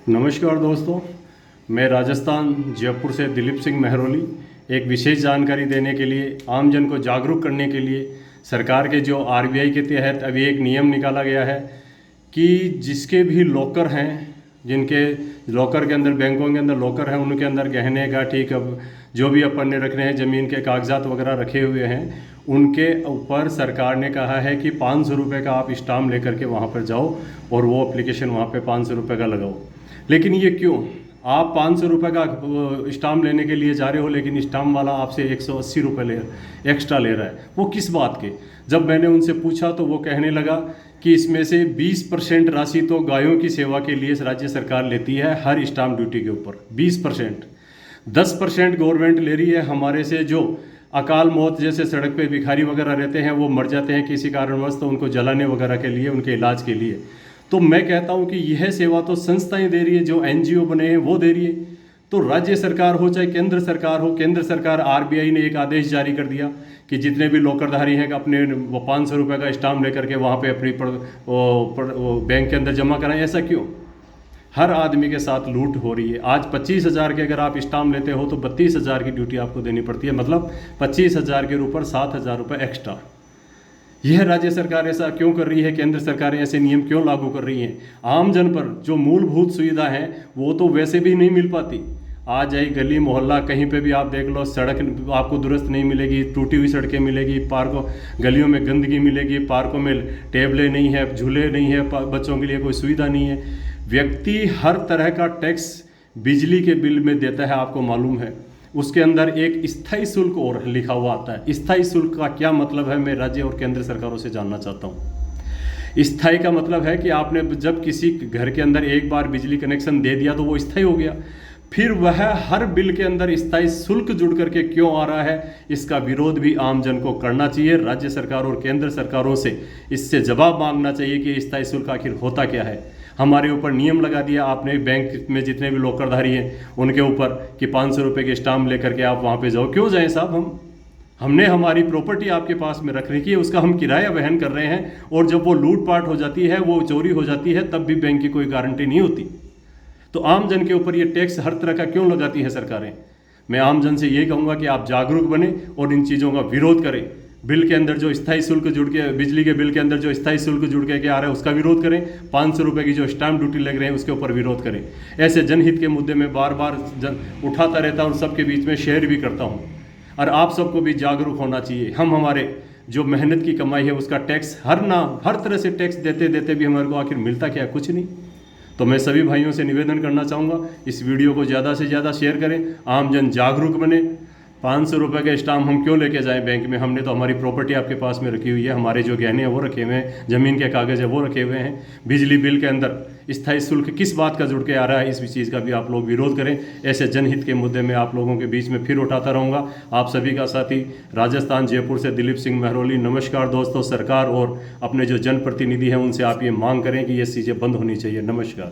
नमस्कार दोस्तों, मैं राजस्थान जयपुर से दिलीप सिंह महरोली एक विशेष जानकारी देने के लिए, आमजन को जागरूक करने के लिए सरकार के जो आरबीआई के तहत अभी एक नियम निकाला गया है कि जिसके भी लॉकर हैं, जिनके लॉकर के अंदर, बैंकों के अंदर लॉकर हैं, उनके अंदर गहने गाठी कब जो भी अपन ने रखने हैं, ज़मीन के कागजात वगैरह रखे हुए हैं, उनके ऊपर सरकार ने कहा है कि 500 रुपये का आप स्टाम्प लेकर के वहाँ पर जाओ और वो एप्लीकेशन वहाँ पे 500 रुपये का लगाओ। लेकिन ये क्यों? आप 500 रुपये का स्टाम्प लेने के लिए जा रहे हो, लेकिन स्टाम्प वाला आपसे 180 रुपये एक्स्ट्रा ले रहा है। वो किस बात के? जब मैंने उनसे पूछा तो वो कहने लगा कि इसमें से 20% राशि तो गायों की सेवा के लिए राज्य सरकार लेती है हर स्टाम्प ड्यूटी के ऊपर। 20%, 10% गवर्नमेंट ले रही है हमारे से। जो अकाल मौत जैसे सड़क पे भिखारी वगैरह रहते हैं, वो मर जाते हैं किसी कारणवश, तो उनको जलाने वगैरह के लिए, उनके इलाज के लिए। तो मैं कहता हूं कि यह सेवा तो संस्थाएं दे रही है, जो एनजीओ बने हैं वो दे रही है। तो राज्य सरकार हो चाहे केंद्र सरकार हो, केंद्र सरकार आरबीआई ने एक आदेश जारी कर दिया कि जितने भी लॉकरधारी हैं अपने वो 500 रुपये का स्टाम्प लेकर के वहाँ पे अपनी बैंक के अंदर जमा कराएं। ऐसा क्यों? हर आदमी के साथ लूट हो रही है। आज 25,000 के अगर आप स्टाम्प लेते हो तो 32,000 की ड्यूटी आपको देनी पड़ती है, मतलब 25,000 के ऊपर 7,000 रुपये एक्स्ट्रा। यह राज्य सरकार ऐसा क्यों कर रही है? केंद्र सरकारें ऐसे नियम क्यों लागू कर रही हैं? आम जन पर जो मूलभूत सुविधा है वो तो वैसे भी नहीं मिल पाती। आज आई गली मोहल्ला कहीं पे भी आप देख लो, सड़क आपको दुरुस्त नहीं मिलेगी, टूटी हुई सड़कें मिलेगी, पार्कों गलियों में गंदगी मिलेगी, पार्कों में टेबलें नहीं है, झूले नहीं है, बच्चों के लिए कोई सुविधा नहीं है। व्यक्ति हर तरह का टैक्स बिजली के बिल में देता है, आपको मालूम है। उसके अंदर एक स्थायी शुल्क और लिखा हुआ आता है। स्थायी शुल्क का क्या मतलब है, मैं राज्य और केंद्र सरकारों से जानना चाहता हूँ। स्थायी का मतलब है कि आपने जब किसी घर के अंदर एक बार बिजली कनेक्शन दे दिया तो वो स्थायी हो गया। फिर वह हर बिल के अंदर स्थायी शुल्क जुड़ करके क्यों आ रहा है? इसका विरोध भी आम जन को करना चाहिए। राज्य सरकार और केंद्र सरकारों से इससे जवाब मांगना चाहिए कि स्थायी शुल्क आखिर होता क्या है। हमारे ऊपर नियम लगा दिया आपने, बैंक में जितने भी लॉकरधारी हैं उनके ऊपर, कि 500 रुपये के स्टाम्प लेकर के आप वहाँ पे जाओ। क्यों जाएं साहब? हमने हमारी प्रॉपर्टी आपके पास में रख रखी है, उसका हम किराया वहन कर रहे हैं, और जब वो लूटपाट हो जाती है, वो चोरी हो जाती है, तब भी बैंक की कोई गारंटी नहीं होती। तो आम जन के ऊपर ये टैक्स हर तरह का क्यों लगाती है सरकारें? मैं आम जन से ये कहूँगा कि आप जागरूक बने और इन चीज़ों का विरोध करें। बिल के अंदर जो स्थायी शुल्क जुड़ के, बिजली के बिल के अंदर जो स्थायी शुल्क जुड़ के आ रहा है उसका विरोध करें। 500 रुपये की जो स्टाम्प ड्यूटी लग रहे हैं उसके ऊपर विरोध करें। ऐसे जनहित के मुद्दे में बार बार उठाता रहता हूँ और सबके बीच में शेयर भी करता हूँ। और आप सबको भी जागरूक होना चाहिए। हम हमारे जो मेहनत की कमाई है उसका टैक्स हर तरह से टैक्स देते देते भी हमारे को आखिर मिलता क्या? कुछ नहीं। तो मैं सभी भाइयों से निवेदन करना चाहूँगा, इस वीडियो को ज़्यादा से ज़्यादा शेयर करें, आम जन जागरूक बने। 500 रुपये का स्टाम्प हम क्यों लेके जाएं बैंक में? हमने तो हमारी प्रॉपर्टी आपके पास में रखी हुई है, हमारे जो गहने हैं वो रखे हुए हैं, ज़मीन के कागज़ है वो रखे हुए हैं। बिजली बिल के अंदर स्थायी शुल्क किस बात का जुड़ के आ रहा है, इस चीज़ का भी आप लोग विरोध करें। ऐसे जनहित के मुद्दे में आप लोगों के बीच में फिर उठाता रहूँगा। आप सभी का साथी राजस्थान जयपुर से दिलीप सिंह महरोली। नमस्कार दोस्तों। सरकार और अपने जो जनप्रतिनिधि हैं उनसे आप ये मांग करें कि ये चीज़ें बंद होनी चाहिए। नमस्कार।